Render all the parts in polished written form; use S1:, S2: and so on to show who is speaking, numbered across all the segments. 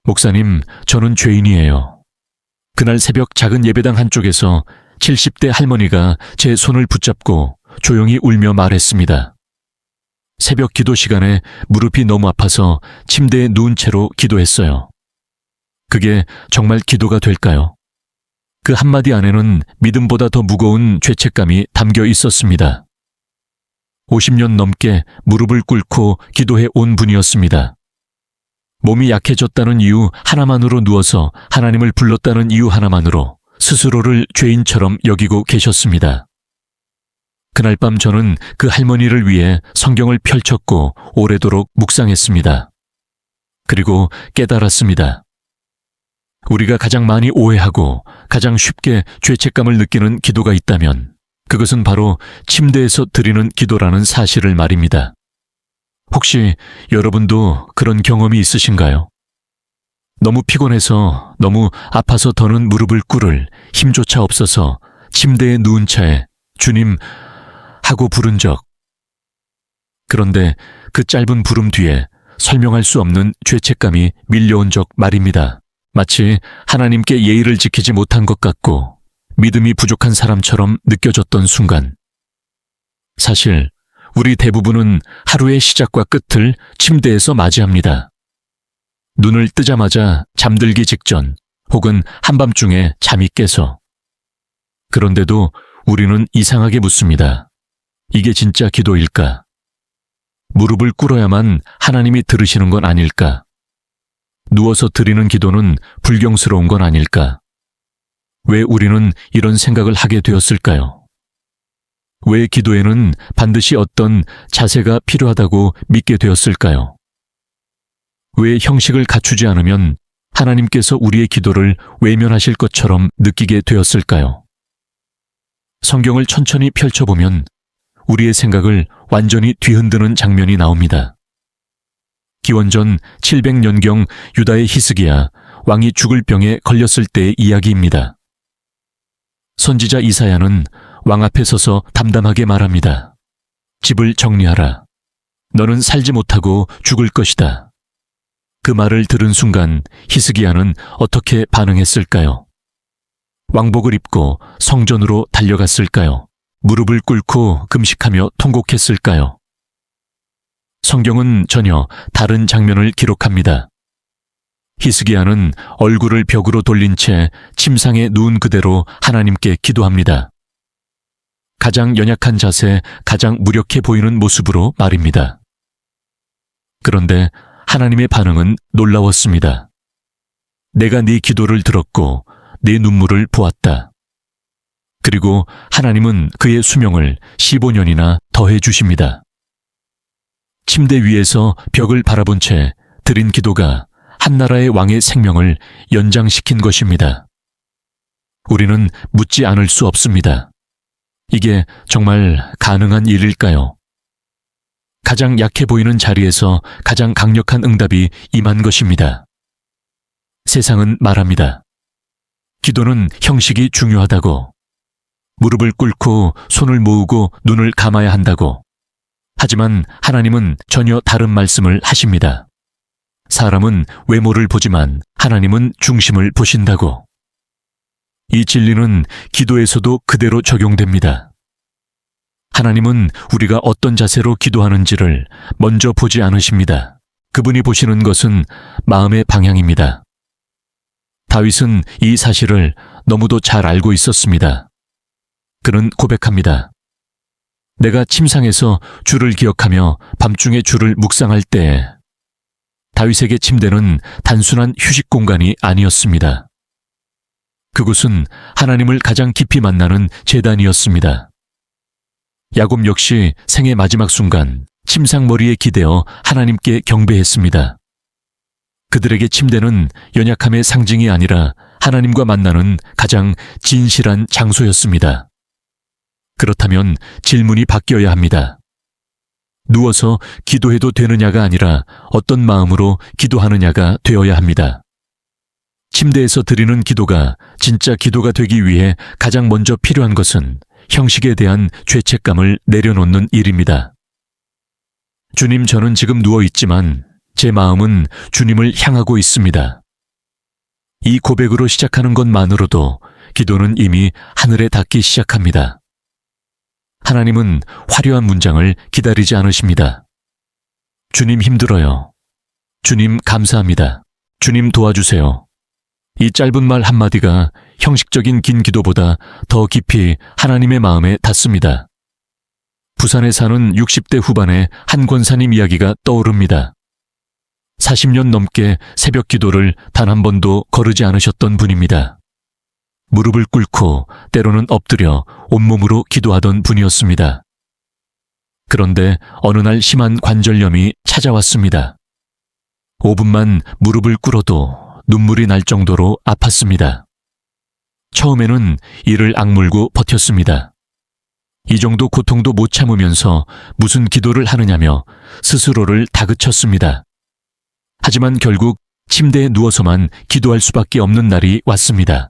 S1: 목사님, 저는 죄인이에요. 그날 새벽 작은 예배당 한쪽에서 70대 할머니가 제 손을 붙잡고 조용히 울며 말했습니다. 새벽 기도 시간에 무릎이 너무 아파서 침대에 누운 채로 기도했어요. 그게 정말 기도가 될까요? 그 한마디 안에는 믿음보다 더 무거운 죄책감이 담겨 있었습니다. 50년 넘게 무릎을 꿇고 기도해 온 분이었습니다. 몸이 약해졌다는 이유 하나만으로 누워서 하나님을 불렀다는 이유 하나만으로 스스로를 죄인처럼 여기고 계셨습니다. 그날 밤 저는 그 할머니를 위해 성경을 펼쳤고 오래도록 묵상했습니다. 그리고 깨달았습니다. 우리가 가장 많이 오해하고 가장 쉽게 죄책감을 느끼는 기도가 있다면 그것은 바로 침대에서 드리는 기도라는 사실을 말입니다. 혹시 여러분도 그런 경험이 있으신가요? 너무 피곤해서 너무 아파서 더는 무릎을 꿇을 힘조차 없어서 침대에 누운 채 주님 하고 부른 적. 그런데 그 짧은 부름 뒤에 설명할 수 없는 죄책감이 밀려온 적 말입니다. 마치 하나님께 예의를 지키지 못한 것 같고 믿음이 부족한 사람처럼 느껴졌던 순간. 사실 우리 대부분은 하루의 시작과 끝을 침대에서 맞이합니다. 눈을 뜨자마자 잠들기 직전 혹은 한밤중에 잠이 깨서. 그런데도 우리는 이상하게 묻습니다. 이게 진짜 기도일까? 무릎을 꿇어야만 하나님이 들으시는 건 아닐까? 누워서 드리는 기도는 불경스러운 건 아닐까? 왜 우리는 이런 생각을 하게 되었을까요? 왜 기도에는 반드시 어떤 자세가 필요하다고 믿게 되었을까요? 왜 형식을 갖추지 않으면 하나님께서 우리의 기도를 외면하실 것처럼 느끼게 되었을까요? 성경을 천천히 펼쳐보면 우리의 생각을 완전히 뒤흔드는 장면이 나옵니다. 기원전 700년경 유다의 히스기야 왕이 죽을 병에 걸렸을 때의 이야기입니다. 선지자 이사야는 왕 앞에 서서 담담하게 말합니다. 집을 정리하라. 너는 살지 못하고 죽을 것이다. 그 말을 들은 순간 히스기야는 어떻게 반응했을까요? 왕복을 입고 성전으로 달려갔을까요? 무릎을 꿇고 금식하며 통곡했을까요? 성경은 전혀 다른 장면을 기록합니다. 히스기야는 얼굴을 벽으로 돌린 채 침상에 누운 그대로 하나님께 기도합니다. 가장 연약한 자세, 가장 무력해 보이는 모습으로 말입니다. 그런데 하나님의 반응은 놀라웠습니다. 내가 네 기도를 들었고 네 눈물을 보았다. 그리고 하나님은 그의 수명을 15년이나 더해 주십니다. 침대 위에서 벽을 바라본 채 드린 기도가 한 나라의 왕의 생명을 연장시킨 것입니다. 우리는 묻지 않을 수 없습니다. 이게 정말 가능한 일일까요? 가장 약해 보이는 자리에서 가장 강력한 응답이 임한 것입니다. 세상은 말합니다. 기도는 형식이 중요하다고. 무릎을 꿇고 손을 모으고 눈을 감아야 한다고. 하지만 하나님은 전혀 다른 말씀을 하십니다. 사람은 외모를 보지만 하나님은 중심을 보신다고. 이 진리는 기도에서도 그대로 적용됩니다. 하나님은 우리가 어떤 자세로 기도하는지를 먼저 보지 않으십니다. 그분이 보시는 것은 마음의 방향입니다. 다윗은 이 사실을 너무도 잘 알고 있었습니다. 그는 고백합니다. 내가 침상에서 주를 기억하며 밤중에 주를 묵상할 때에 다윗에게 침대는 단순한 휴식 공간이 아니었습니다. 그곳은 하나님을 가장 깊이 만나는 제단이었습니다. 야곱 역시 생의 마지막 순간 침상머리에 기대어 하나님께 경배했습니다. 그들에게 침대는 연약함의 상징이 아니라 하나님과 만나는 가장 진실한 장소였습니다. 그렇다면 질문이 바뀌어야 합니다. 누워서 기도해도 되느냐가 아니라 어떤 마음으로 기도하느냐가 되어야 합니다. 침대에서 드리는 기도가 진짜 기도가 되기 위해 가장 먼저 필요한 것은 형식에 대한 죄책감을 내려놓는 일입니다. 주님, 저는 지금 누워 있지만 제 마음은 주님을 향하고 있습니다. 이 고백으로 시작하는 것만으로도 기도는 이미 하늘에 닿기 시작합니다. 하나님은 화려한 문장을 기다리지 않으십니다. 주님 힘들어요. 주님 감사합니다. 주님 도와주세요. 이 짧은 말 한마디가 형식적인 긴 기도보다 더 깊이 하나님의 마음에 닿습니다. 부산에 사는 60대 후반의 한 권사님 이야기가 떠오릅니다. 40년 넘게 새벽 기도를 단 한 번도 거르지 않으셨던 분입니다. 무릎을 꿇고 때로는 엎드려 온몸으로 기도하던 분이었습니다. 그런데 어느 날 심한 관절염이 찾아왔습니다. 5분만 무릎을 꿇어도 눈물이 날 정도로 아팠습니다. 처음에는 이를 악물고 버텼습니다. 이 정도 고통도 못 참으면서 무슨 기도를 하느냐며 스스로를 다그쳤습니다. 하지만 결국 침대에 누워서만 기도할 수밖에 없는 날이 왔습니다.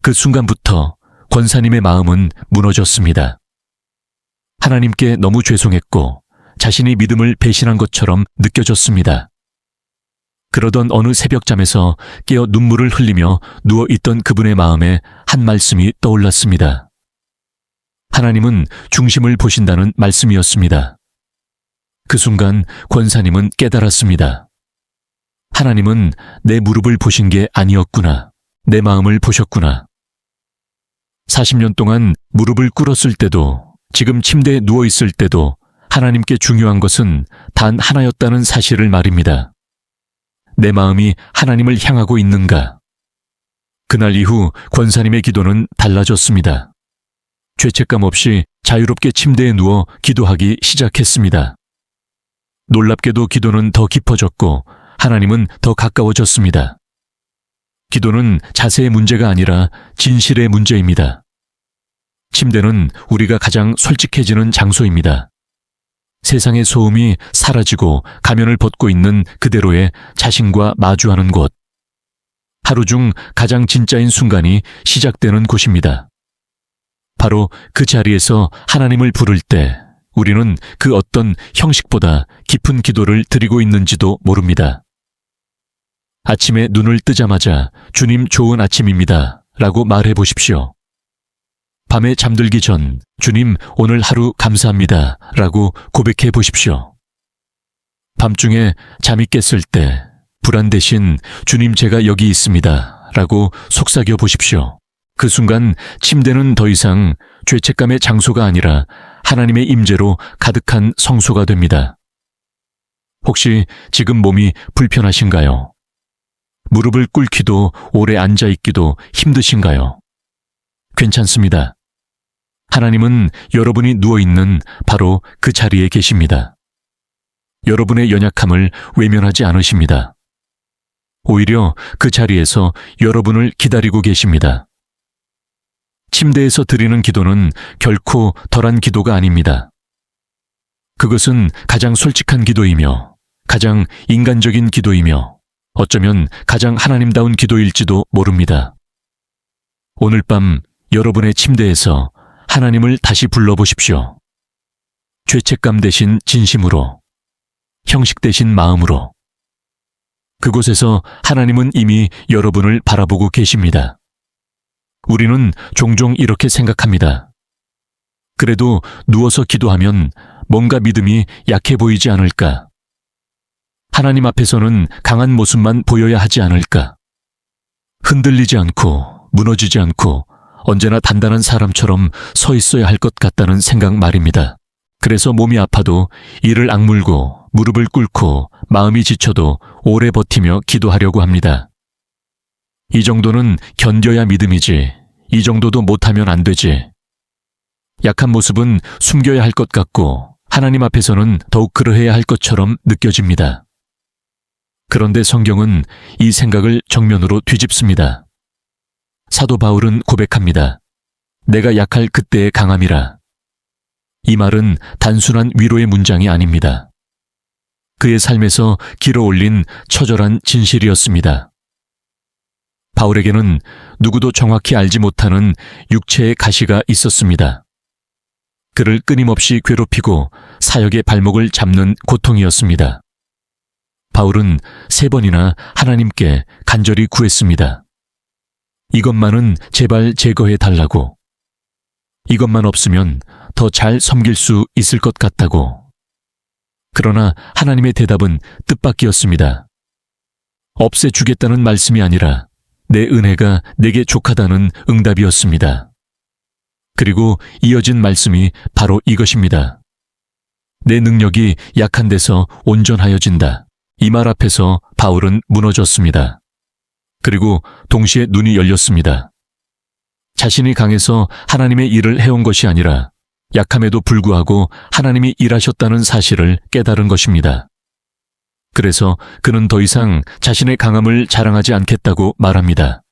S1: 그 순간부터 권사님의 마음은 무너졌습니다. 하나님께 너무 죄송했고 자신이 믿음을 배신한 것처럼 느껴졌습니다. 그러던 어느 새벽잠에서 깨어 눈물을 흘리며 누워있던 그분의 마음에 한 말씀이 떠올랐습니다. 하나님은 중심을 보신다는 말씀이었습니다. 그 순간 권사님은 깨달았습니다. 하나님은 내 무릎을 보신 게 아니었구나. 내 마음을 보셨구나. 40년 동안 무릎을 꿇었을 때도 지금 침대에 누워있을 때도 하나님께 중요한 것은 단 하나였다는 사실을 말입니다. 내 마음이 하나님을 향하고 있는가? 그날 이후 권사님의 기도는 달라졌습니다. 죄책감 없이 자유롭게 침대에 누워 기도하기 시작했습니다. 놀랍게도 기도는 더 깊어졌고 하나님은 더 가까워졌습니다. 기도는 자세의 문제가 아니라 진실의 문제입니다. 침대는 우리가 가장 솔직해지는 장소입니다. 세상의 소음이 사라지고 가면을 벗고 있는 그대로의 자신과 마주하는 곳. 하루 중 가장 진짜인 순간이 시작되는 곳입니다. 바로 그 자리에서 하나님을 부를 때 우리는 그 어떤 형식보다 깊은 기도를 드리고 있는지도 모릅니다. 아침에 눈을 뜨자마자 주님 좋은 아침입니다 라고 말해 보십시오. 밤에 잠들기 전 주님 오늘 하루 감사합니다 라고 고백해 보십시오. 밤중에 잠이 깼을 때 불안 대신 주님 제가 여기 있습니다 라고 속삭여 보십시오. 그 순간 침대는 더 이상 죄책감의 장소가 아니라 하나님의 임재로 가득한 성소가 됩니다. 혹시 지금 몸이 불편하신가요? 무릎을 꿇기도 오래 앉아있기도 힘드신가요? 괜찮습니다. 하나님은 여러분이 누워있는 바로 그 자리에 계십니다. 여러분의 연약함을 외면하지 않으십니다. 오히려 그 자리에서 여러분을 기다리고 계십니다. 침대에서 드리는 기도는 결코 덜한 기도가 아닙니다. 그것은 가장 솔직한 기도이며 가장 인간적인 기도이며 어쩌면 가장 하나님다운 기도일지도 모릅니다. 오늘 밤 여러분의 침대에서 하나님을 다시 불러보십시오. 죄책감 대신 진심으로, 형식 대신 마음으로. 그곳에서 하나님은 이미 여러분을 바라보고 계십니다. 우리는 종종 이렇게 생각합니다. 그래도 누워서 기도하면 뭔가 믿음이 약해 보이지 않을까? 하나님 앞에서는 강한 모습만 보여야 하지 않을까? 흔들리지 않고 무너지지 않고 언제나 단단한 사람처럼 서 있어야 할 것 같다는 생각 말입니다. 그래서 몸이 아파도 이를 악물고 무릎을 꿇고 마음이 지쳐도 오래 버티며 기도하려고 합니다. 이 정도는 견뎌야 믿음이지, 이 정도도 못하면 안 되지. 약한 모습은 숨겨야 할 것 같고 하나님 앞에서는 더욱 그러해야 할 것처럼 느껴집니다. 그런데 성경은 이 생각을 정면으로 뒤집습니다. 사도 바울은 고백합니다. 내가 약할 그때의 강함이라. 이 말은 단순한 위로의 문장이 아닙니다. 그의 삶에서 길어올린 처절한 진실이었습니다. 바울에게는 누구도 정확히 알지 못하는 육체의 가시가 있었습니다. 그를 끊임없이 괴롭히고 사역의 발목을 잡는 고통이었습니다. 바울은 3번이나 하나님께 간절히 구했습니다. 이것만은 제발 제거해 달라고. 이것만 없으면 더 잘 섬길 수 있을 것 같다고. 그러나 하나님의 대답은 뜻밖이었습니다. 없애주겠다는 말씀이 아니라 내 은혜가 내게 족하다는 응답이었습니다. 그리고 이어진 말씀이 바로 이것입니다. 내 능력이 약한 데서 온전하여진다. 이 말 앞에서 바울은 무너졌습니다. 그리고 동시에 눈이 열렸습니다. 자신이 강해서 하나님의 일을 해온 것이 아니라 약함에도 불구하고 하나님이 일하셨다는 사실을 깨달은 것입니다. 그래서 그는 더 이상 자신의 강함을 자랑하지 않겠다고 말합니다.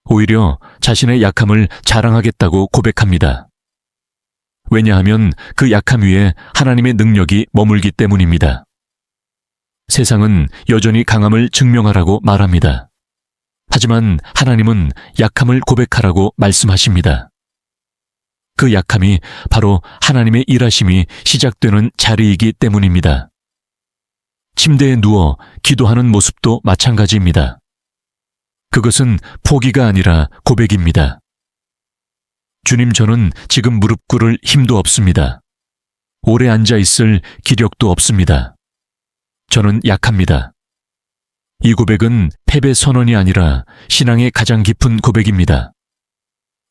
S1: 오히려 자신의 약함을 자랑하겠다고 고백합니다. 왜냐하면 그 약함 위에 하나님의 능력이 머물기 때문입니다. 세상은 여전히 강함을 증명하라고 말합니다. 하지만 하나님은 약함을 고백하라고 말씀하십니다. 그 약함이 바로 하나님의 일하심이 시작되는 자리이기 때문입니다. 침대에 누워 기도하는 모습도 마찬가지입니다. 그것은 포기가 아니라 고백입니다. 주님, 저는 지금 무릎 꿇을 힘도 없습니다. 오래 앉아 있을 기력도 없습니다. 저는 약합니다. 이 고백은 패배 선언이 아니라 신앙의 가장 깊은 고백입니다.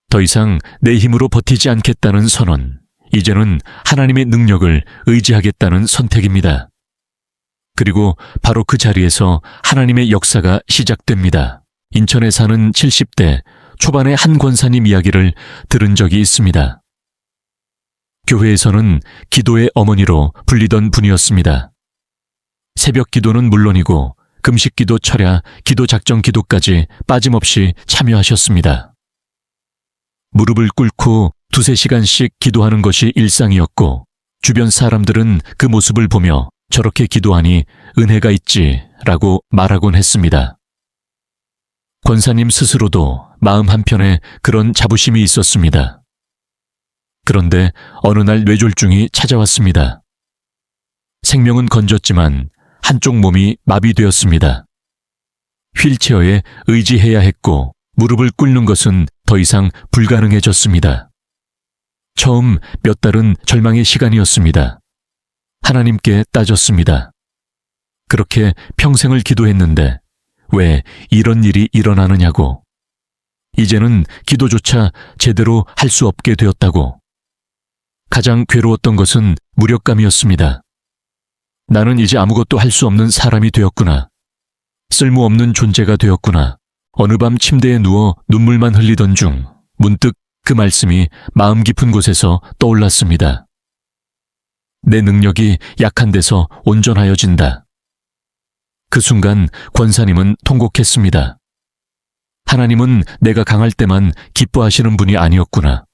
S1: 더 이상 내 힘으로 버티지 않겠다는 선언, 이제는 하나님의 능력을 의지하겠다는 선택입니다. 그리고 바로 그 자리에서 하나님의 역사가 시작됩니다. 인천에 사는 70대 초반의 한 권사님 이야기를 들은 적이 있습니다. 교회에서는 기도의 어머니로 불리던 분이었습니다. 새벽 기도는 물론이고 금식 기도, 철야, 기도 작정 기도까지 빠짐없이 참여하셨습니다. 무릎을 꿇고 2~3시간씩 기도하는 것이 일상이었고 주변 사람들은 그 모습을 보며 저렇게 기도하니 은혜가 있지 라고 말하곤 했습니다. 권사님 스스로도 마음 한편에 그런 자부심이 있었습니다. 그런데 어느 날 뇌졸중이 찾아왔습니다. 생명은 건졌지만 한쪽 몸이 마비되었습니다. 휠체어에 의지해야 했고 무릎을 꿇는 것은 더 이상 불가능해졌습니다. 처음 몇 달은 절망의 시간이었습니다. 하나님께 따졌습니다. 그렇게 평생을 기도했는데 왜 이런 일이 일어나느냐고. 이제는 기도조차 제대로 할 수 없게 되었다고. 가장 괴로웠던 것은 무력감이었습니다. 나는 이제 아무것도 할 수 없는 사람이 되었구나. 쓸모없는 존재가 되었구나. 어느 밤 침대에 누워 눈물만 흘리던 중 문득 그 말씀이 마음 깊은 곳에서 떠올랐습니다. 내 능력이 약한 데서 온전하여진다. 그 순간 권사님은 통곡했습니다. 하나님은 내가 강할 때만 기뻐하시는 분이 아니었구나.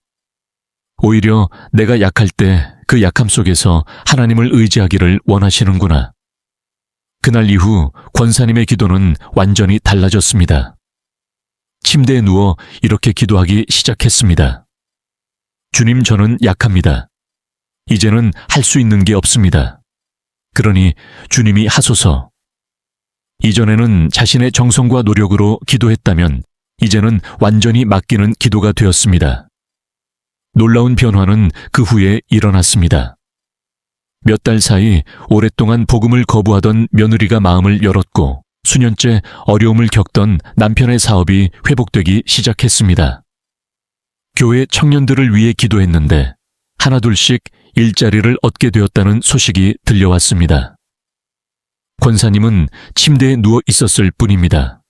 S1: 오히려 내가 약할 때 그 약함 속에서 하나님을 의지하기를 원하시는구나. 그날 이후 권사님의 기도는 완전히 달라졌습니다. 침대에 누워 이렇게 기도하기 시작했습니다. 주님, 저는 약합니다. 이제는 할 수 있는 게 없습니다. 그러니 주님이 하소서. 이전에는 자신의 정성과 노력으로 기도했다면 이제는 완전히 맡기는 기도가 되었습니다. 놀라운 변화는 그 후에 일어났습니다. 몇 달 사이 오랫동안 복음을 거부하던 며느리가 마음을 열었고 수년째 어려움을 겪던 남편의 사업이 회복되기 시작했습니다. 교회 청년들을 위해 기도했는데 하나둘씩 일자리를 얻게 되었다는 소식이 들려왔습니다. 권사님은 침대에 누워 있었을 뿐입니다.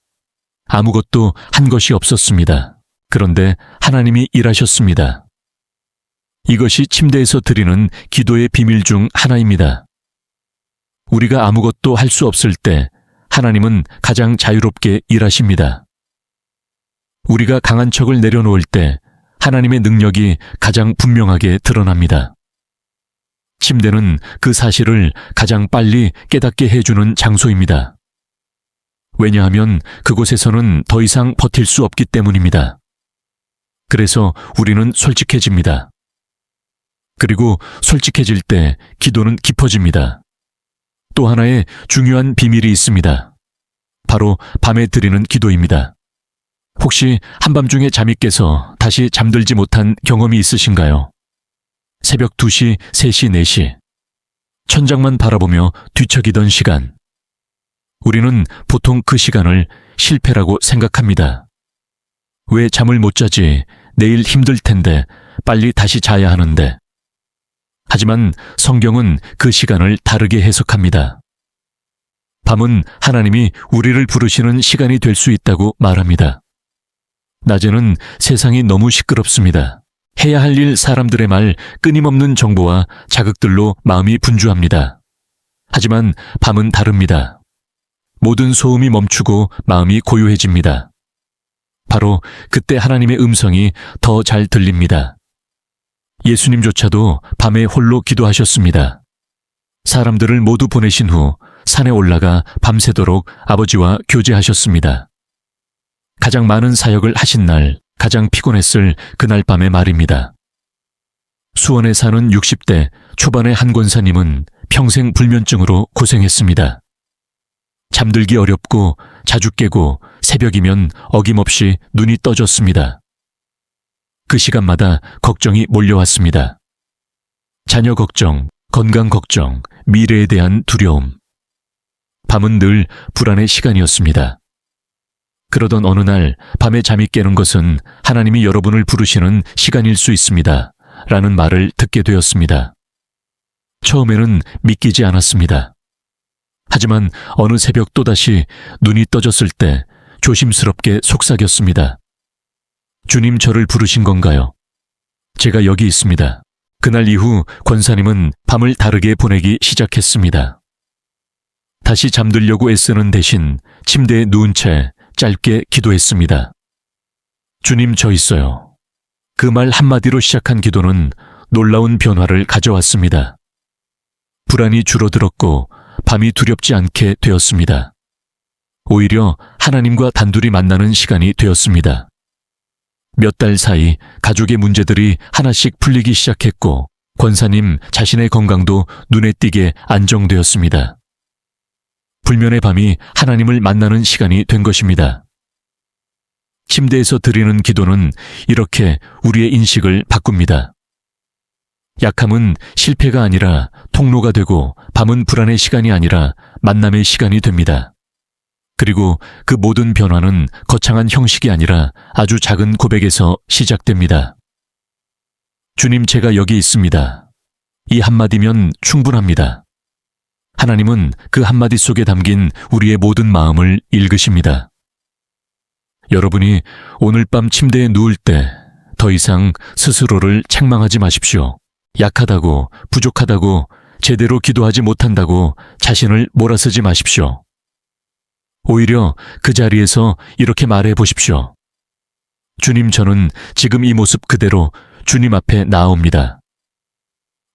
S1: 아무것도 한 것이 없었습니다. 그런데 하나님이 일하셨습니다. 이것이 침대에서 드리는 기도의 비밀 중 하나입니다. 우리가 아무것도 할 수 없을 때 하나님은 가장 자유롭게 일하십니다. 우리가 강한 척을 내려놓을 때 하나님의 능력이 가장 분명하게 드러납니다. 침대는 그 사실을 가장 빨리 깨닫게 해주는 장소입니다. 왜냐하면 그곳에서는 더 이상 버틸 수 없기 때문입니다. 그래서 우리는 솔직해집니다. 그리고 솔직해질 때 기도는 깊어집니다. 또 하나의 중요한 비밀이 있습니다. 바로 밤에 드리는 기도입니다. 혹시 한밤중에 잠이 깨서 다시 잠들지 못한 경험이 있으신가요? 새벽 2시, 3시, 4시. 천장만 바라보며 뒤척이던 시간. 우리는 보통 그 시간을 실패라고 생각합니다. 왜 잠을 못 자지? 내일 힘들 텐데, 빨리 다시 자야 하는데. 하지만 성경은 그 시간을 다르게 해석합니다. 밤은 하나님이 우리를 부르시는 시간이 될 수 있다고 말합니다. 낮에는 세상이 너무 시끄럽습니다. 해야 할 일, 사람들의 말, 끊임없는 정보와 자극들로 마음이 분주합니다. 하지만 밤은 다릅니다. 모든 소음이 멈추고 마음이 고요해집니다. 바로 그때 하나님의 음성이 더 잘 들립니다. 예수님조차도 밤에 홀로 기도하셨습니다. 사람들을 모두 보내신 후 산에 올라가 밤새도록 아버지와 교제하셨습니다. 가장 많은 사역을 하신 날, 가장 피곤했을 그날 밤의 말입니다. 수원에 사는 60대 초반의 한 권사님은 평생 불면증으로 고생했습니다. 잠들기 어렵고 자주 깨고 새벽이면 어김없이 눈이 떠졌습니다. 그 시간마다 걱정이 몰려왔습니다. 자녀 걱정, 건강 걱정, 미래에 대한 두려움. 밤은 늘 불안의 시간이었습니다. 그러던 어느 날 밤에 잠이 깨는 것은 하나님이 여러분을 부르시는 시간일 수 있습니다. 라는 말을 듣게 되었습니다. 처음에는 믿기지 않았습니다. 하지만 어느 새벽 또다시 눈이 떠졌을 때 조심스럽게 속삭였습니다. 주님, 저를 부르신 건가요? 제가 여기 있습니다. 그날 이후 권사님은 밤을 다르게 보내기 시작했습니다. 다시 잠들려고 애쓰는 대신 침대에 누운 채 짧게 기도했습니다. 주님, 저 있어요. 그 말 한마디로 시작한 기도는 놀라운 변화를 가져왔습니다. 불안이 줄어들었고 밤이 두렵지 않게 되었습니다. 오히려 하나님과 단둘이 만나는 시간이 되었습니다. 몇 달 사이 가족의 문제들이 하나씩 풀리기 시작했고 권사님 자신의 건강도 눈에 띄게 안정되었습니다. 불면의 밤이 하나님을 만나는 시간이 된 것입니다. 침대에서 드리는 기도는 이렇게 우리의 인식을 바꿉니다. 약함은 실패가 아니라 통로가 되고 밤은 불안의 시간이 아니라 만남의 시간이 됩니다. 그리고 그 모든 변화는 거창한 형식이 아니라 아주 작은 고백에서 시작됩니다. 주님, 제가 여기 있습니다. 이 한마디면 충분합니다. 하나님은 그 한마디 속에 담긴 우리의 모든 마음을 읽으십니다. 여러분이 오늘 밤 침대에 누울 때 더 이상 스스로를 책망하지 마십시오. 약하다고, 부족하다고, 제대로 기도하지 못한다고 자신을 몰아쓰지 마십시오. 오히려 그 자리에서 이렇게 말해 보십시오. 주님, 저는 지금 이 모습 그대로 주님 앞에 나아옵니다.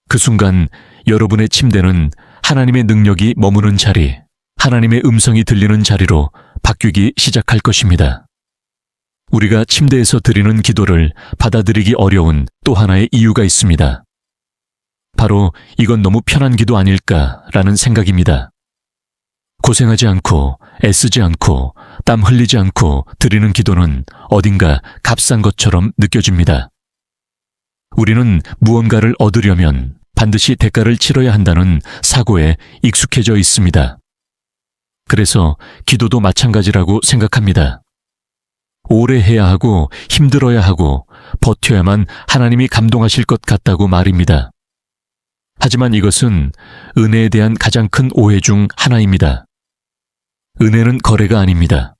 S1: 그 순간 여러분의 침대는 하나님의 능력이 머무는 자리, 하나님의 음성이 들리는 자리로 바뀌기 시작할 것입니다. 우리가 침대에서 드리는 기도를 받아들이기 어려운 또 하나의 이유가 있습니다. 바로 이건 너무 편한 기도 아닐까라는 생각입니다. 고생하지 않고 애쓰지 않고 땀 흘리지 않고 드리는 기도는 어딘가 값싼 것처럼 느껴집니다. 우리는 무언가를 얻으려면 반드시 대가를 치러야 한다는 사고에 익숙해져 있습니다. 그래서 기도도 마찬가지라고 생각합니다. 오래 해야 하고 힘들어야 하고 버텨야만 하나님이 감동하실 것 같다고 말입니다. 하지만 이것은 은혜에 대한 가장 큰 오해 중 하나입니다. 은혜는 거래가 아닙니다.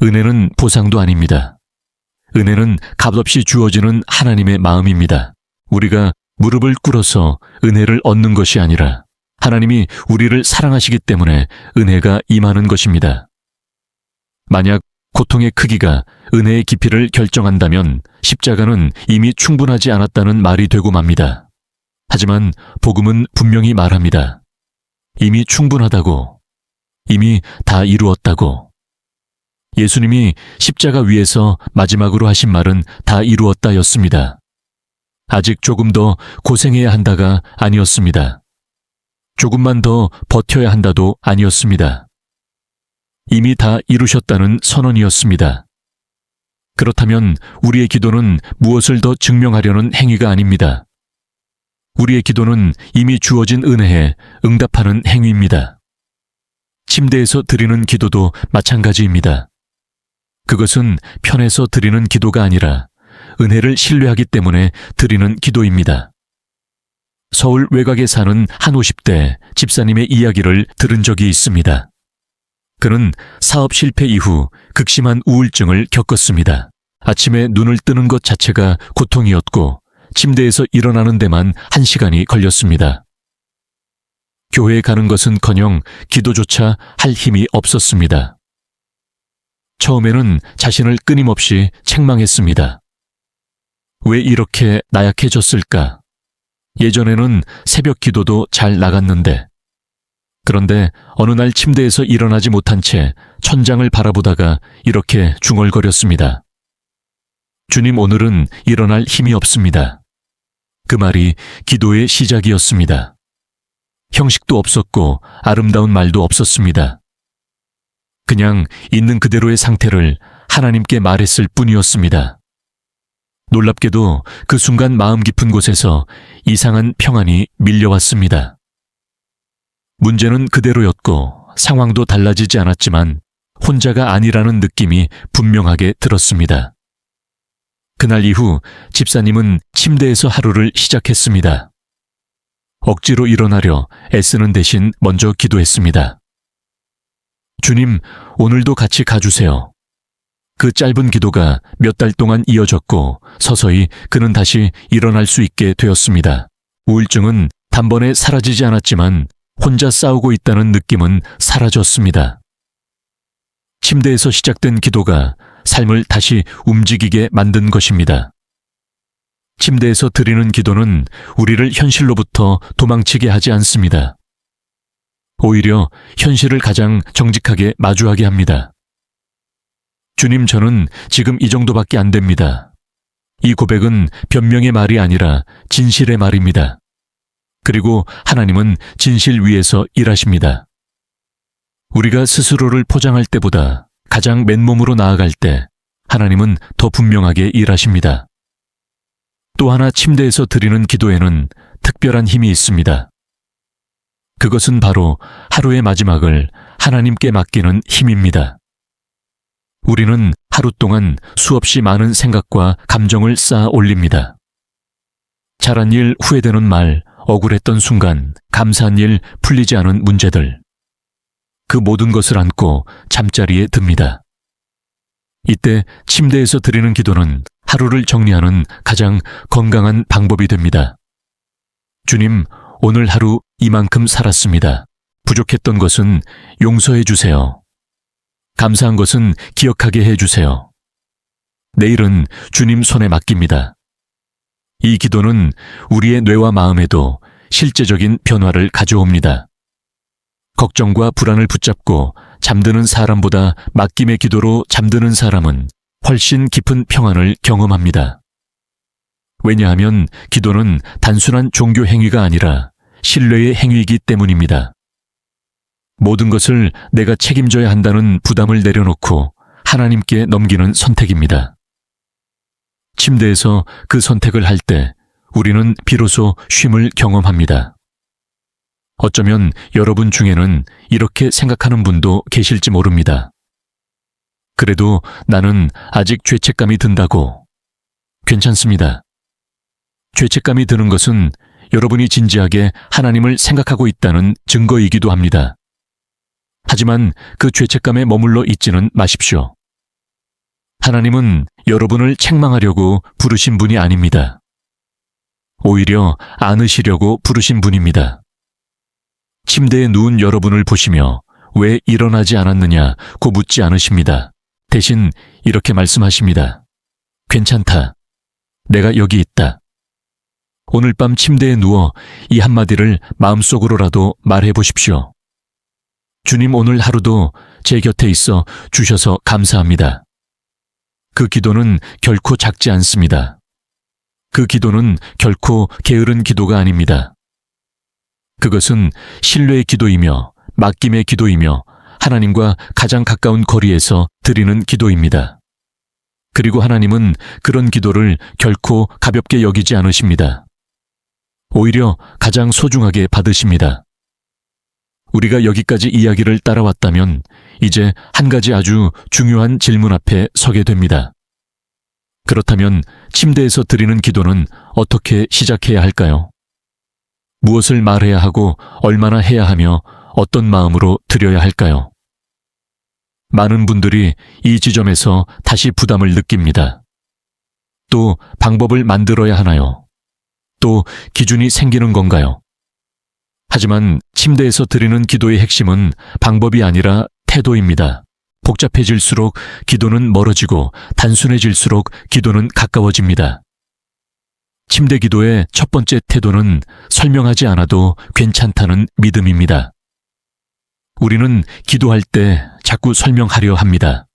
S1: 은혜는 보상도 아닙니다. 은혜는 값없이 주어지는 하나님의 마음입니다. 우리가 무릎을 꿇어서 은혜를 얻는 것이 아니라 하나님이 우리를 사랑하시기 때문에 은혜가 임하는 것입니다. 만약 고통의 크기가 은혜의 깊이를 결정한다면 십자가는 이미 충분하지 않았다는 말이 되고 맙니다. 하지만 복음은 분명히 말합니다. 이미 충분하다고, 이미 다 이루었다고. 예수님이 십자가 위에서 마지막으로 하신 말은 다 이루었다였습니다. 아직 조금 더 고생해야 한다가 아니었습니다. 조금만 더 버텨야 한다도 아니었습니다. 이미 다 이루셨다는 선언이었습니다. 그렇다면 우리의 기도는 무엇을 더 증명하려는 행위가 아닙니다. 우리의 기도는 이미 주어진 은혜에 응답하는 행위입니다. 침대에서 드리는 기도도 마찬가지입니다. 그것은 편해서 드리는 기도가 아니라 은혜를 신뢰하기 때문에 드리는 기도입니다. 서울 외곽에 사는 한 50대 집사님의 이야기를 들은 적이 있습니다. 그는 사업 실패 이후 극심한 우울증을 겪었습니다. 아침에 눈을 뜨는 것 자체가 고통이었고 침대에서 일어나는 데만 1시간이 걸렸습니다. 교회에 가는 것은커녕 기도조차 할 힘이 없었습니다. 처음에는 자신을 끊임없이 책망했습니다. 왜 이렇게 나약해졌을까? 예전에는 새벽 기도도 잘 나갔는데. 그런데 어느 날 침대에서 일어나지 못한 채 천장을 바라보다가 이렇게 중얼거렸습니다. 주님, 오늘은 일어날 힘이 없습니다. 그 말이 기도의 시작이었습니다. 형식도 없었고 아름다운 말도 없었습니다. 그냥 있는 그대로의 상태를 하나님께 말했을 뿐이었습니다. 놀랍게도 그 순간 마음 깊은 곳에서 이상한 평안이 밀려왔습니다. 문제는 그대로였고 상황도 달라지지 않았지만 혼자가 아니라는 느낌이 분명하게 들었습니다. 그날 이후 집사님은 침대에서 하루를 시작했습니다. 억지로 일어나려 애쓰는 대신 먼저 기도했습니다. 주님, 오늘도 같이 가주세요. 그 짧은 기도가 몇 달 동안 이어졌고 서서히 그는 다시 일어날 수 있게 되었습니다. 우울증은 단번에 사라지지 않았지만 혼자 싸우고 있다는 느낌은 사라졌습니다. 침대에서 시작된 기도가 삶을 다시 움직이게 만든 것입니다. 침대에서 드리는 기도는 우리를 현실로부터 도망치게 하지 않습니다. 오히려 현실을 가장 정직하게 마주하게 합니다. 주님, 저는 지금 이 정도밖에 안 됩니다. 이 고백은 변명의 말이 아니라 진실의 말입니다. 그리고 하나님은 진실 위에서 일하십니다. 우리가 스스로를 포장할 때보다 가장 맨몸으로 나아갈 때 하나님은 더 분명하게 일하십니다. 또 하나 침대에서 드리는 기도에는 특별한 힘이 있습니다. 그것은 바로 하루의 마지막을 하나님께 맡기는 힘입니다. 우리는 하루 동안 수없이 많은 생각과 감정을 쌓아 올립니다. 잘한 일, 후회되는 말, 억울했던 순간, 감사한 일, 풀리지 않은 문제들. 그 모든 것을 안고 잠자리에 듭니다. 이때 침대에서 드리는 기도는 하루를 정리하는 가장 건강한 방법이 됩니다. 주님, 오늘 하루 이만큼 살았습니다. 부족했던 것은 용서해 주세요. 감사한 것은 기억하게 해 주세요. 내일은 주님 손에 맡깁니다. 이 기도는 우리의 뇌와 마음에도 실제적인 변화를 가져옵니다. 걱정과 불안을 붙잡고 잠드는 사람보다 맡김의 기도로 잠드는 사람은 훨씬 깊은 평안을 경험합니다. 왜냐하면 기도는 단순한 종교 행위가 아니라 신뢰의 행위이기 때문입니다. 모든 것을 내가 책임져야 한다는 부담을 내려놓고 하나님께 넘기는 선택입니다. 침대에서 그 선택을 할 때 우리는 비로소 쉼을 경험합니다. 어쩌면 여러분 중에는 이렇게 생각하는 분도 계실지 모릅니다. 그래도 나는 아직 죄책감이 든다고. 괜찮습니다. 죄책감이 드는 것은 여러분이 진지하게 하나님을 생각하고 있다는 증거이기도 합니다. 하지만 그 죄책감에 머물러 있지는 마십시오. 하나님은 여러분을 책망하려고 부르신 분이 아닙니다. 오히려 안으시려고 부르신 분입니다. 침대에 누운 여러분을 보시며 왜 일어나지 않았느냐고 묻지 않으십니다. 대신 이렇게 말씀하십니다. 괜찮다. 내가 여기 있다. 오늘 밤 침대에 누워 이 한마디를 마음속으로라도 말해 보십시오. 주님, 오늘 하루도 제 곁에 있어 주셔서 감사합니다. 그 기도는 결코 작지 않습니다. 그 기도는 결코 게으른 기도가 아닙니다. 그것은 신뢰의 기도이며 맡김의 기도이며 하나님과 가장 가까운 거리에서 드리는 기도입니다. 그리고 하나님은 그런 기도를 결코 가볍게 여기지 않으십니다. 오히려 가장 소중하게 받으십니다. 우리가 여기까지 이야기를 따라왔다면 이제 한 가지 아주 중요한 질문 앞에 서게 됩니다. 그렇다면 침대에서 드리는 기도는 어떻게 시작해야 할까요? 무엇을 말해야 하고 얼마나 해야 하며 어떤 마음으로 드려야 할까요? 많은 분들이 이 지점에서 다시 부담을 느낍니다. 또 방법을 만들어야 하나요? 또 기준이 생기는 건가요? 하지만 침대에서 드리는 기도의 핵심은 방법이 아니라 태도입니다. 복잡해질수록 기도는 멀어지고 단순해질수록 기도는 가까워집니다. 침대 기도의 첫 번째 태도는 설명하지 않아도 괜찮다는 믿음입니다. 우리는 기도할 때 자꾸 설명하려 합니다.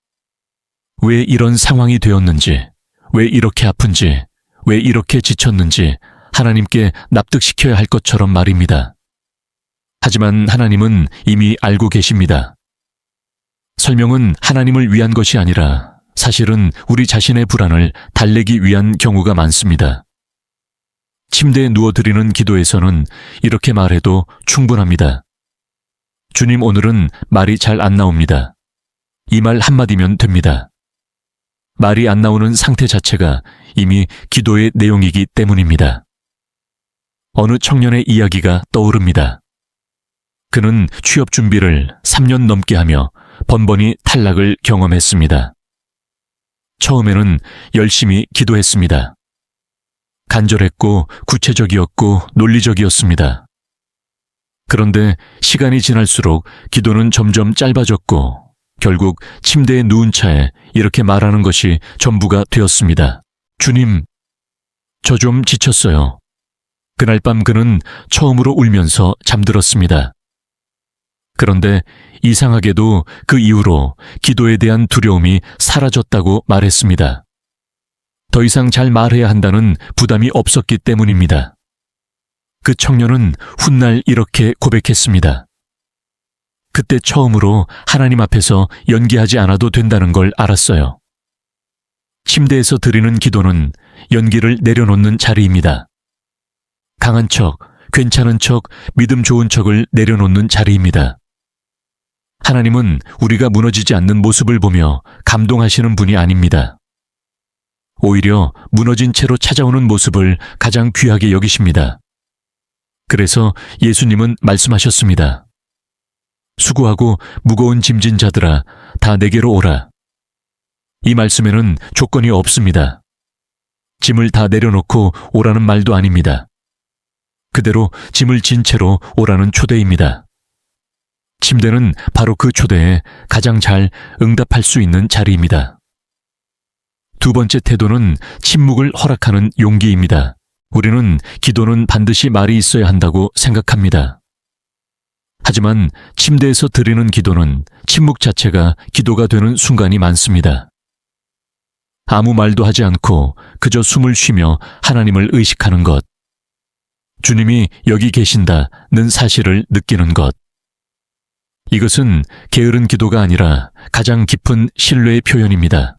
S1: 왜 이런 상황이 되었는지, 왜 이렇게 아픈지, 왜 이렇게 지쳤는지 하나님께 납득시켜야 할 것처럼 말입니다. 하지만 하나님은 이미 알고 계십니다. 설명은 하나님을 위한 것이 아니라 사실은 우리 자신의 불안을 달래기 위한 경우가 많습니다. 침대에 누워드리는 기도에서는 이렇게 말해도 충분합니다. 주님, 오늘은 말이 잘 안 나옵니다. 이 말 한마디면 됩니다. 말이 안 나오는 상태 자체가 이미 기도의 내용이기 때문입니다. 어느 청년의 이야기가 떠오릅니다. 그는 취업 준비를 3년 넘게 하며 번번이 탈락을 경험했습니다. 처음에는 열심히 기도했습니다. 간절했고 구체적이었고 논리적이었습니다. 그런데 시간이 지날수록 기도는 점점 짧아졌고 결국 침대에 누운 차에 이렇게 말하는 것이 전부가 되었습니다. 주님, 저 좀 지쳤어요. 그날 밤 그는 처음으로 울면서 잠들었습니다. 그런데 이상하게도 그 이후로 기도에 대한 두려움이 사라졌다고 말했습니다. 더 이상 잘 말해야 한다는 부담이 없었기 때문입니다. 그 청년은 훗날 이렇게 고백했습니다. 그때 처음으로 하나님 앞에서 연기하지 않아도 된다는 걸 알았어요. 침대에서 드리는 기도는 연기를 내려놓는 자리입니다. 강한 척, 괜찮은 척, 믿음 좋은 척을 내려놓는 자리입니다. 하나님은 우리가 무너지지 않는 모습을 보며 감동하시는 분이 아닙니다. 오히려 무너진 채로 찾아오는 모습을 가장 귀하게 여기십니다. 그래서 예수님은 말씀하셨습니다. 수고하고 무거운 짐진 자들아, 다 내게로 오라. 이 말씀에는 조건이 없습니다. 짐을 다 내려놓고 오라는 말도 아닙니다. 그대로 짐을 진 채로 오라는 초대입니다. 침대는 바로 그 초대에 가장 잘 응답할 수 있는 자리입니다. 두 번째 태도는 침묵을 허락하는 용기입니다. 우리는 기도는 반드시 말이 있어야 한다고 생각합니다. 하지만 침대에서 드리는 기도는 침묵 자체가 기도가 되는 순간이 많습니다. 아무 말도 하지 않고 그저 숨을 쉬며 하나님을 의식하는 것. 주님이 여기 계신다는 사실을 느끼는 것. 이것은 게으른 기도가 아니라 가장 깊은 신뢰의 표현입니다.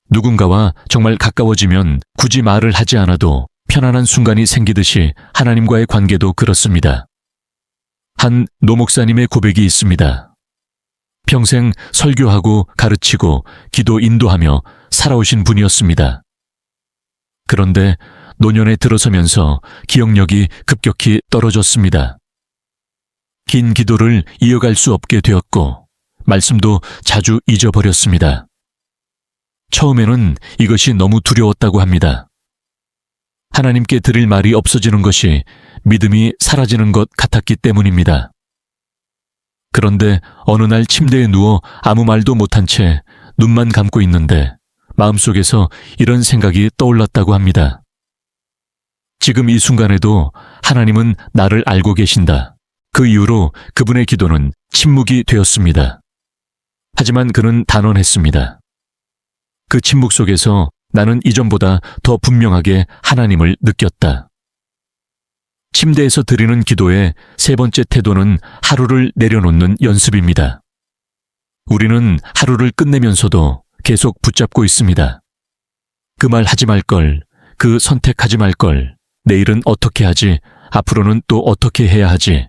S1: 누군가와 정말 가까워지면 굳이 말을 하지 않아도 편안한 순간이 생기듯이 하나님과의 관계도 그렇습니다. 한 노목사님의 고백이 있습니다. 평생 설교하고 가르치고 기도 인도하며 살아오신 분이었습니다. 그런데 노년에 들어서면서 기억력이 급격히 떨어졌습니다. 긴 기도를 이어갈 수 없게 되었고 말씀도 자주 잊어버렸습니다. 처음에는 이것이 너무 두려웠다고 합니다. 하나님께 드릴 말이 없어지는 것이 믿음이 사라지는 것 같았기 때문입니다. 그런데 어느 날 침대에 누워 아무 말도 못한 채 눈만 감고 있는데 마음속에서 이런 생각이 떠올랐다고 합니다. 지금 이 순간에도 하나님은 나를 알고 계신다. 그 이후로 그분의 기도는 침묵이 되었습니다. 하지만 그는 단언했습니다. 그 침묵 속에서 나는 이전보다 더 분명하게 하나님을 느꼈다. 침대에서 드리는 기도의 세 번째 태도는 하루를 내려놓는 연습입니다. 우리는 하루를 끝내면서도 계속 붙잡고 있습니다. 그 말 하지 말 걸, 그 선택하지 말 걸, 내일은 어떻게 하지, 앞으로는 또 어떻게 해야 하지.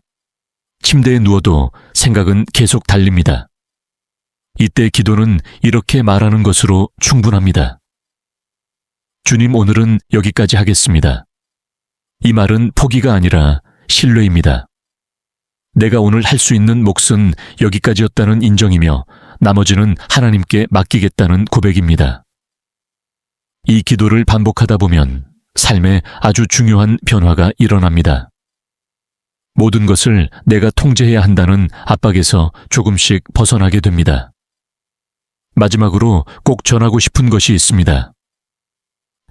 S1: 침대에 누워도 생각은 계속 달립니다. 이때 기도는 이렇게 말하는 것으로 충분합니다. 주님, 오늘은 여기까지 하겠습니다. 이 말은 포기가 아니라 신뢰입니다. 내가 오늘 할 수 있는 몫은 여기까지였다는 인정이며 나머지는 하나님께 맡기겠다는 고백입니다. 이 기도를 반복하다 보면 삶에 아주 중요한 변화가 일어납니다. 모든 것을 내가 통제해야 한다는 압박에서 조금씩 벗어나게 됩니다. 마지막으로 꼭 전하고 싶은 것이 있습니다.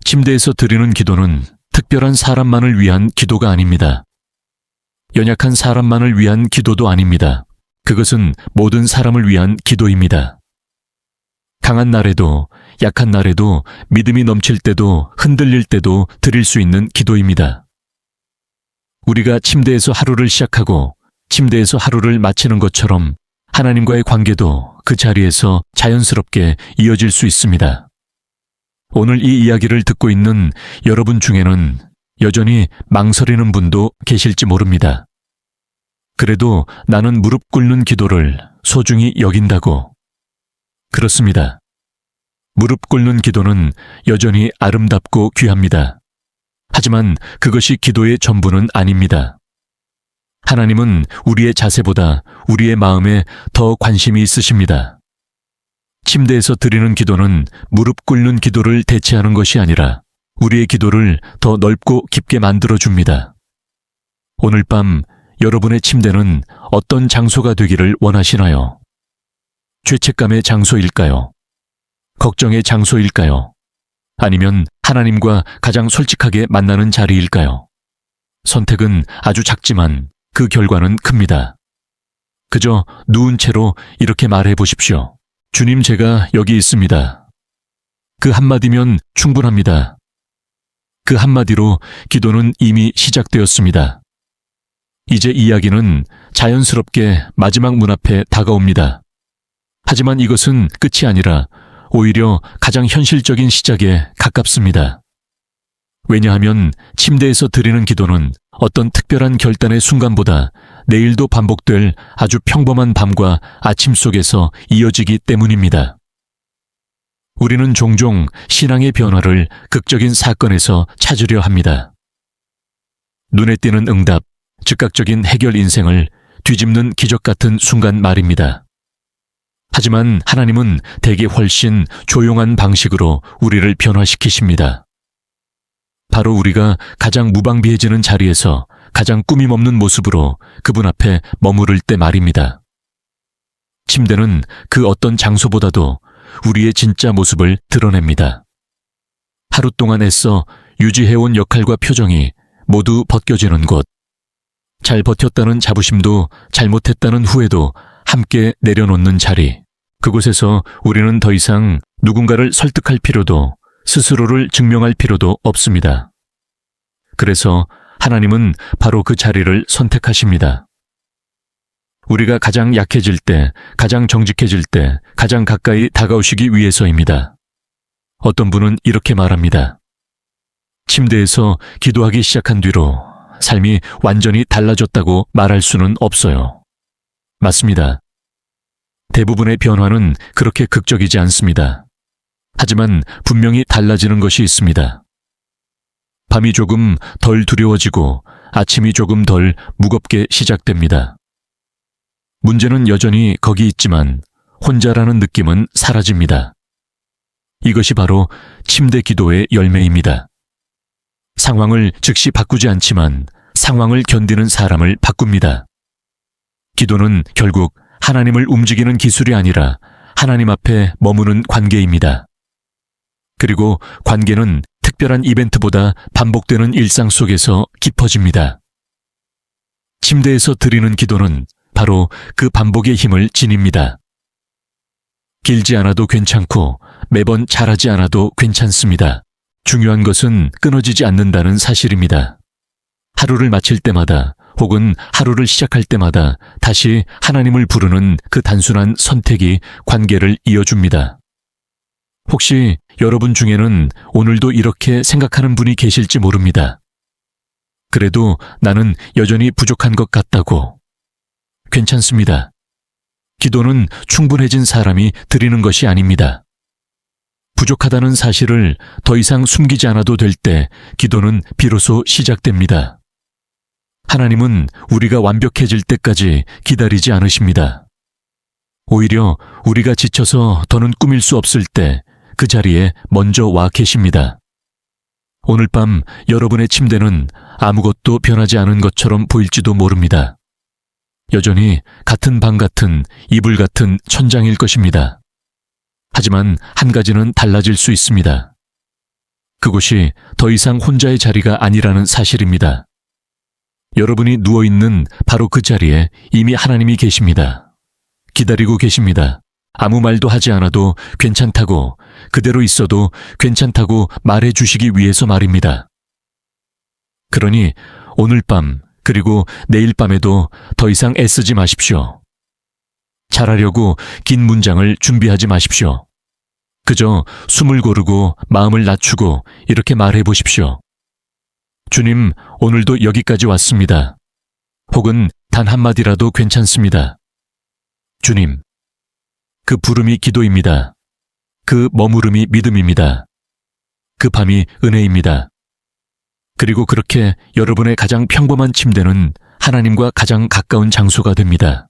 S1: 침대에서 드리는 기도는 특별한 사람만을 위한 기도가 아닙니다. 연약한 사람만을 위한 기도도 아닙니다. 그것은 모든 사람을 위한 기도입니다. 강한 날에도, 약한 날에도, 믿음이 넘칠 때도, 흔들릴 때도 드릴 수 있는 기도입니다. 우리가 침대에서 하루를 시작하고 침대에서 하루를 마치는 것처럼 하나님과의 관계도 그 자리에서 자연스럽게 이어질 수 있습니다. 오늘 이 이야기를 듣고 있는 여러분 중에는 여전히 망설이는 분도 계실지 모릅니다. 그래도 나는 무릎 꿇는 기도를 소중히 여긴다고. 그렇습니다. 무릎 꿇는 기도는 여전히 아름답고 귀합니다. 하지만 그것이 기도의 전부는 아닙니다. 하나님은 우리의 자세보다 우리의 마음에 더 관심이 있으십니다. 침대에서 드리는 기도는 무릎 꿇는 기도를 대체하는 것이 아니라 우리의 기도를 더 넓고 깊게 만들어줍니다. 오늘 밤 여러분의 침대는 어떤 장소가 되기를 원하시나요? 죄책감의 장소일까요? 걱정의 장소일까요? 아니면 하나님과 가장 솔직하게 만나는 자리일까요? 선택은 아주 작지만 그 결과는 큽니다. 그저 누운 채로 이렇게 말해 보십시오. 주님, 제가 여기 있습니다. 그 한마디면 충분합니다. 그 한마디로 기도는 이미 시작되었습니다. 이제 이야기는 자연스럽게 마지막 문 앞에 다가옵니다. 하지만 이것은 끝이 아니라 오히려 가장 현실적인 시작에 가깝습니다. 왜냐하면 침대에서 드리는 기도는 어떤 특별한 결단의 순간보다 내일도 반복될 아주 평범한 밤과 아침 속에서 이어지기 때문입니다. 우리는 종종 신앙의 변화를 극적인 사건에서 찾으려 합니다. 눈에 띄는 응답, 즉각적인 해결 인생을 뒤집는 기적 같은 순간 말입니다. 하지만 하나님은 대개 훨씬 조용한 방식으로 우리를 변화시키십니다. 바로 우리가 가장 무방비해지는 자리에서 가장 꾸밈없는 모습으로 그분 앞에 머무를 때 말입니다. 침대는 그 어떤 장소보다도 우리의 진짜 모습을 드러냅니다. 하루 동안 애써 유지해온 역할과 표정이 모두 벗겨지는 곳. 잘 버텼다는 자부심도 잘못했다는 후회도 함께 내려놓는 자리. 그곳에서 우리는 더 이상 누군가를 설득할 필요도 스스로를 증명할 필요도 없습니다. 그래서 하나님은 바로 그 자리를 선택하십니다. 우리가 가장 약해질 때, 가장 정직해질 때, 가장 가까이 다가오시기 위해서입니다. 어떤 분은 이렇게 말합니다. 침대에서 기도하기 시작한 뒤로 삶이 완전히 달라졌다고 말할 수는 없어요. 맞습니다. 대부분의 변화는 그렇게 극적이지 않습니다. 하지만 분명히 달라지는 것이 있습니다. 밤이 조금 덜 두려워지고 아침이 조금 덜 무겁게 시작됩니다. 문제는 여전히 거기 있지만 혼자라는 느낌은 사라집니다. 이것이 바로 침대 기도의 열매입니다. 상황을 즉시 바꾸지 않지만 상황을 견디는 사람을 바꿉니다. 기도는 결국 하나님을 움직이는 기술이 아니라 하나님 앞에 머무는 관계입니다. 그리고 관계는 특별한 이벤트보다 반복되는 일상 속에서 깊어집니다. 침대에서 드리는 기도는 바로 그 반복의 힘을 지닙니다. 길지 않아도 괜찮고 매번 잘하지 않아도 괜찮습니다. 중요한 것은 끊어지지 않는다는 사실입니다. 하루를 마칠 때마다 혹은 하루를 시작할 때마다 다시 하나님을 부르는 그 단순한 선택이 관계를 이어줍니다. 혹시 여러분 중에는 오늘도 이렇게 생각하는 분이 계실지 모릅니다. 그래도 나는 여전히 부족한 것 같다고. 괜찮습니다. 기도는 충분해진 사람이 드리는 것이 아닙니다. 부족하다는 사실을 더 이상 숨기지 않아도 될 때 기도는 비로소 시작됩니다. 하나님은 우리가 완벽해질 때까지 기다리지 않으십니다. 오히려 우리가 지쳐서 더는 꾸밀 수 없을 때 그 자리에 먼저 와 계십니다. 오늘 밤 여러분의 침대는 아무것도 변하지 않은 것처럼 보일지도 모릅니다. 여전히 같은 방 같은 이불 같은 천장일 것입니다. 하지만 한 가지는 달라질 수 있습니다. 그곳이 더 이상 혼자의 자리가 아니라는 사실입니다. 여러분이 누워있는 바로 그 자리에 이미 하나님이 계십니다. 기다리고 계십니다. 아무 말도 하지 않아도 괜찮다고, 그대로 있어도 괜찮다고 말해 주시기 위해서 말입니다. 그러니 오늘 밤 그리고 내일 밤에도 더 이상 애쓰지 마십시오. 잘하려고 긴 문장을 준비하지 마십시오. 그저 숨을 고르고 마음을 낮추고 이렇게 말해 보십시오. 주님, 오늘도 여기까지 왔습니다. 혹은 단 한마디라도 괜찮습니다. 주님, 그 부름이 기도입니다. 그 머무름이 믿음입니다. 그 밤이 은혜입니다. 그리고 그렇게 여러분의 가장 평범한 침대는 하나님과 가장 가까운 장소가 됩니다.